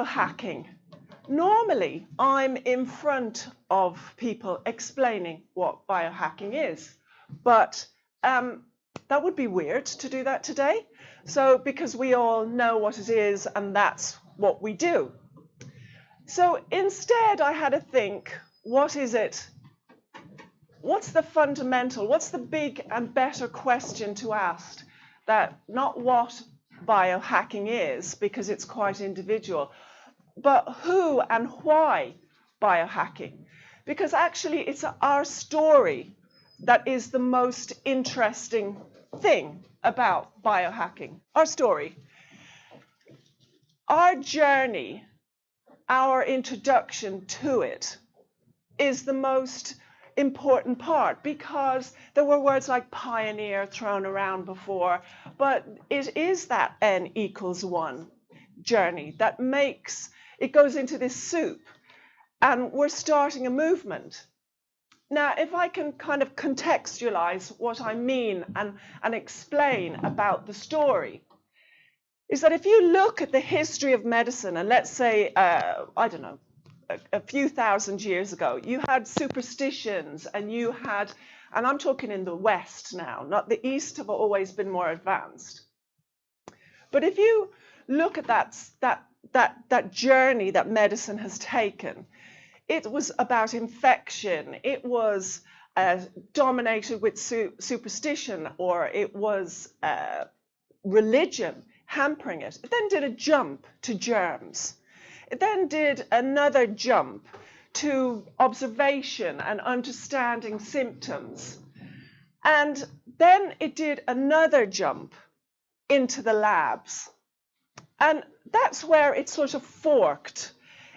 biohacking. Normally, I'm in front of people explaining what biohacking is, but that would be weird to do that today. So, because we all know what it is and that's what we do. So instead, I had to think, what is it? What's the fundamental, what's the big and better question to ask? That not what biohacking is, because it's quite individual, but who and why biohacking? Because actually it's our story that is the most interesting thing about biohacking. Our story. Our journey, our introduction to it is the most important part, because there were words like pioneer thrown around before, but it is that N=1 journey that makes it goes into this soup, and we're starting a movement. Now, if I can kind of contextualize what I mean and explain about the story, is that if you look at the history of medicine, and let's say, I don't know, a few thousand years ago, you had superstitions, and you had, and I'm talking in the West now, not the East have always been more advanced. But if you look at that journey that medicine has taken, it was about infection, it was dominated with superstition, or it was religion hampering it. It then did a jump to germs. It then did another jump to observation and understanding symptoms. And then it did another jump into the labs. And that's where it sort of forked.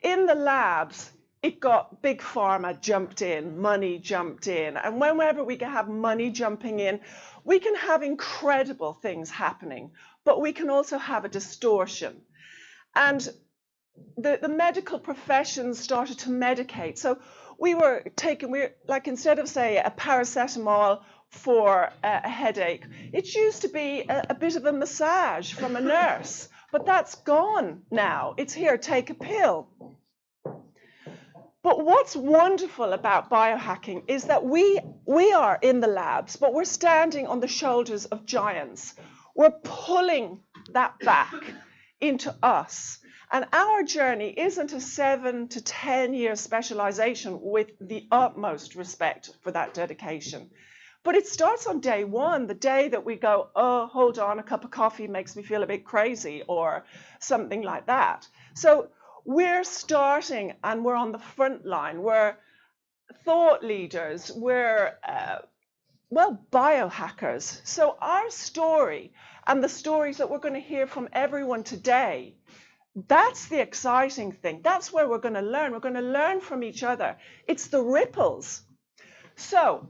In the labs, it got big pharma jumped in, money jumped in. And whenever we can have money jumping in, we can have incredible things happening, but we can also have a distortion. And the medical profession started to medicate. So we were taking, like instead of say a paracetamol for a headache, it used to be a bit of a massage from a nurse, but that's gone now. It's here, take a pill. But what's wonderful about biohacking is that we are in the labs, but we're standing on the shoulders of giants. We're pulling that back into us. And our journey isn't a 7 to 10 year specialization, with the utmost respect for that dedication. But it starts on day one, the day that we go, oh, hold on, a cup of coffee makes me feel a bit crazy, or something like that. So we're starting, and we're on the front line. We're thought leaders. We're, well, biohackers. So our story, and the stories that we're going to hear from everyone today, that's the exciting thing. That's where we're going to learn. We're going to learn from each other. It's the ripples. So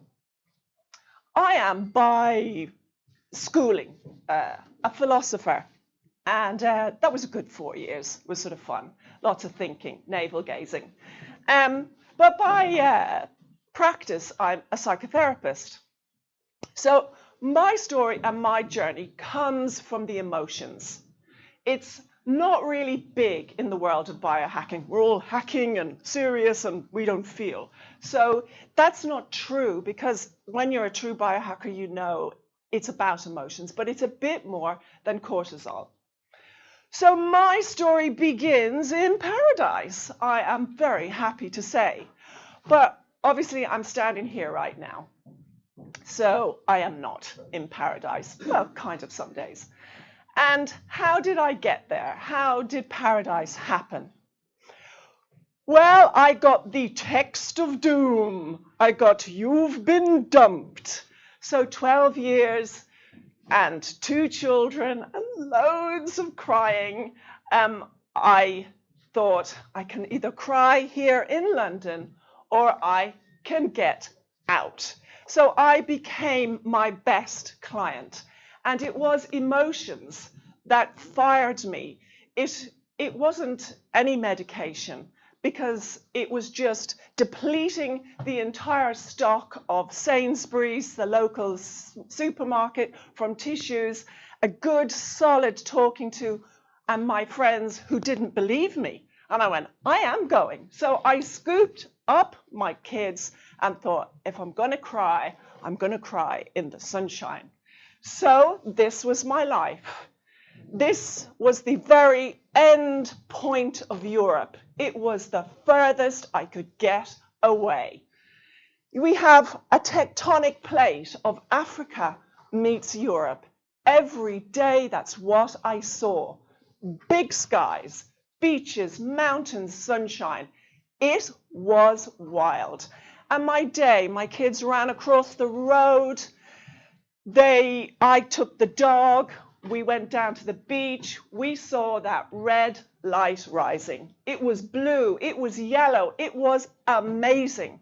I am by schooling a philosopher, and that was a good 4 years. It was sort of fun. Lots of thinking, navel gazing. But by practice, I'm a psychotherapist. So my story and my journey comes from the emotions. It's not really big in the world of biohacking. We're all hacking and serious and we don't feel. So that's not true, because when you're a true biohacker, you know it's about emotions, but it's a bit more than cortisol. So my story begins in paradise, I am very happy to say. But obviously I'm standing here right now. So I am not in paradise. Well, kind of some days. And how did I get there? How did paradise happen? Well, I got the text of doom. I got, you've been dumped. So 12 years and 2 children and loads of crying. I thought I can either cry here in London or I can get out. So I became my best client. And it was emotions that fired me. It wasn't any medication, because it was just depleting the entire stock of Sainsbury's, the local supermarket, from tissues, a good solid talking to. and my friends who didn't believe me. And I went, I am going. So I scooped up my kids and thought, if I'm going to cry, I'm going to cry in the sunshine. So this was my life. This was the very end point of Europe. It was the furthest I could get away. We have a tectonic plate of Africa meets Europe. Every day, that's what I saw. Big skies, beaches, mountains, sunshine. It was wild. And my kids ran across the road. I took the dog. We went down to the beach. We saw that red light rising. It was blue. It was yellow. It was amazing.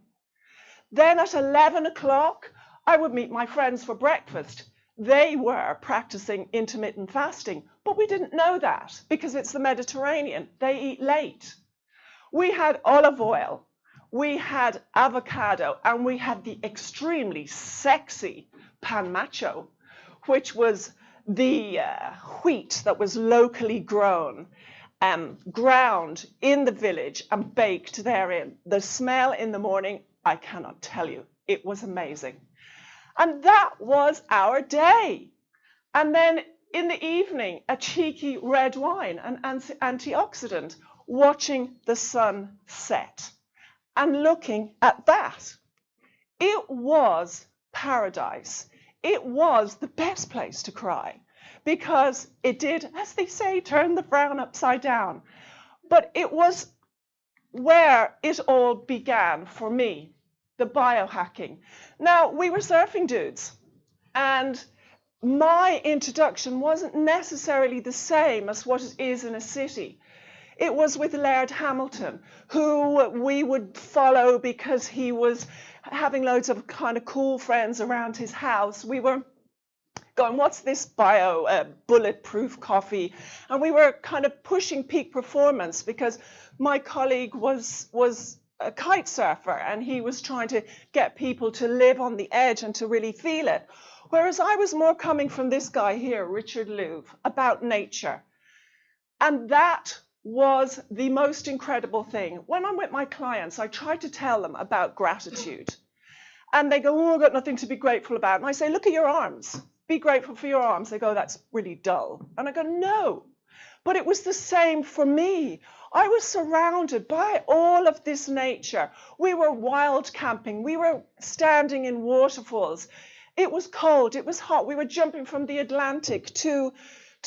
Then at 11 o'clock, I would meet my friends for breakfast. They were practicing intermittent fasting, but we didn't know that because it's the Mediterranean. They eat late. We had olive oil, we had avocado, and we had the extremely sexy pan macho, which was the wheat that was locally grown, ground in the village and baked therein. The smell in the morning, I cannot tell you. It was amazing. And that was our day. And then in the evening, a cheeky red wine, an antioxidant, watching the sun set and looking at that. It was paradise. It was the best place to cry because it did, as they say, turn the frown upside down. But it was where it all began for me. The biohacking. Now, we were surfing dudes, and my introduction wasn't necessarily the same as what it is in a city. It was with Laird Hamilton, who we would follow because he was having loads of kind of cool friends around his house. We were going, what's this bulletproof coffee? And we were kind of pushing peak performance because my colleague was a kite surfer, and he was trying to get people to live on the edge and to really feel it. Whereas I was more coming from this guy here, Richard Louv, about nature. And that was the most incredible thing. When I'm with my clients, I try to tell them about gratitude. And they go, oh, I've got nothing to be grateful about. And I say, look at your arms. Be grateful for your arms. They go, that's really dull. And I go, no. But it was the same for me. I was surrounded by all of this nature. We were wild camping. We were standing in waterfalls. It was cold. It was hot. We were jumping from the Atlantic to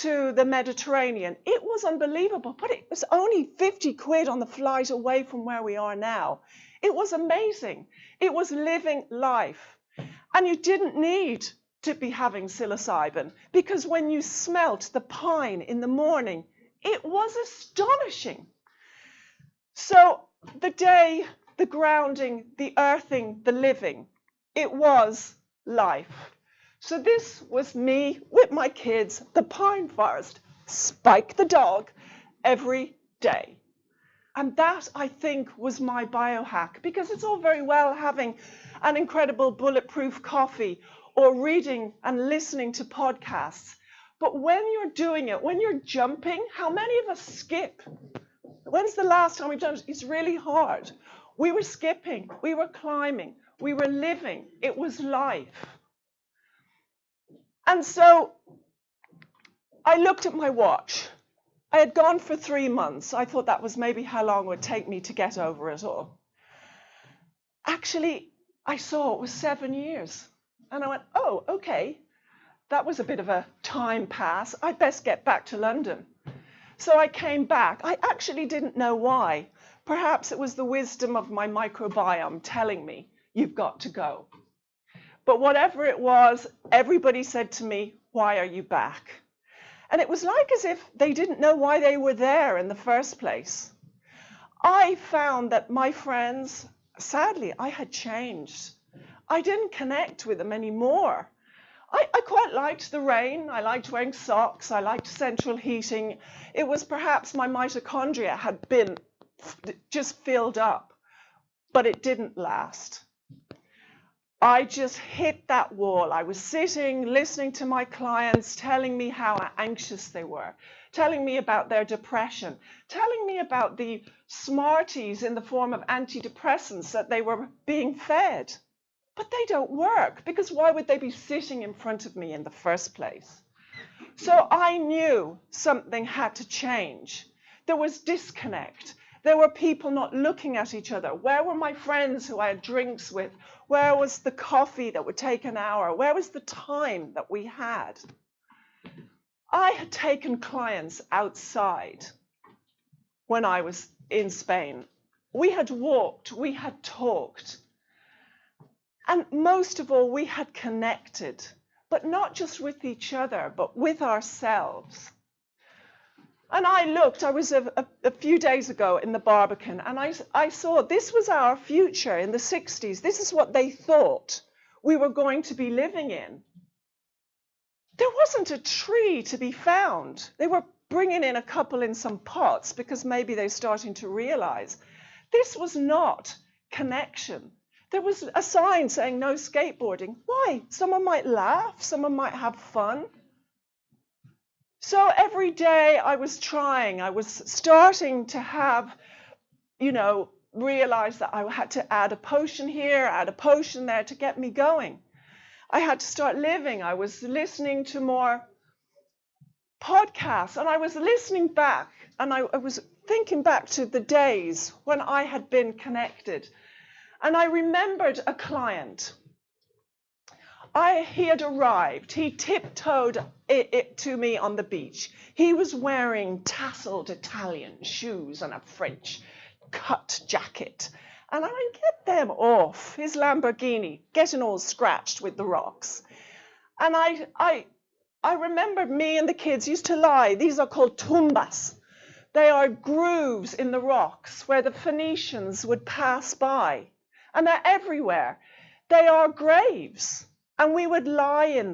the Mediterranean. It was unbelievable, but it was only 50 quid on the flight away from where we are now. It was amazing. It was living life. And you didn't need to be having psilocybin because when you smelt the pine in the morning, it was astonishing. So the day, the grounding, the earthing, the living, it was life. So this was me with my kids, the pine forest, Spike the dog, every day. And that, I think, was my biohack, because it's all very well having an incredible bulletproof coffee or reading and listening to podcasts. But when you're doing it, when you're jumping, how many of us skip? When's the last time we've done it? It's really hard. We were skipping, we were climbing, we were living. It was life. And so I looked at my watch. I had gone for 3 months. I thought that was maybe how long it would take me to get over it all. Actually, I saw it was 7 years. And I went, oh, okay. That was a bit of a time pass. I'd best get back to London. So I came back. I actually didn't know why. Perhaps it was the wisdom of my microbiome telling me, you've got to go. But whatever it was, everybody said to me, why are you back? And it was like as if they didn't know why they were there in the first place. I found that my friends, sadly, I had changed. I didn't connect with them anymore. I quite liked the rain. I liked wearing socks. I liked central heating. It was perhaps my mitochondria had been just filled up, but it didn't last. I just hit that wall. I was sitting, listening to my clients, telling me how anxious they were, telling me about their depression, telling me about the Smarties in the form of antidepressants that they were being fed. But they don't work, because why would they be sitting in front of me in the first place? So I knew something had to change. There was disconnect. There were people not looking at each other. Where were my friends who I had drinks with? Where was the coffee that would take an hour? Where was the time that we had? I had taken clients outside when I was in Spain. We had walked, we had talked. And most of all, we had connected, but not just with each other, but with ourselves. And I looked, I was a few days ago in the Barbican, and I saw this was our future in the 60s. This is what they thought we were going to be living in. There wasn't a tree to be found. They were bringing in a couple in some pots because maybe they're starting to realize this was not connection. There was a sign saying no skateboarding. Why? Someone might laugh, someone might have fun. So every day I was trying, I was starting to have, realize that I had to add a potion here, add a potion there to get me going. I had to start living. I was listening to more podcasts, and I was listening back, and I was thinking back to the days when I had been connected. And I remembered a client. He had arrived. He tiptoed it to me on the beach. He was wearing tasseled Italian shoes and a French cut jacket. And I get them off his Lamborghini, getting all scratched with the rocks. And I remembered me and the kids used to lie. These are called tumbas. They are grooves in the rocks where the Phoenicians would pass by. And they're everywhere. They are graves. And we would lie in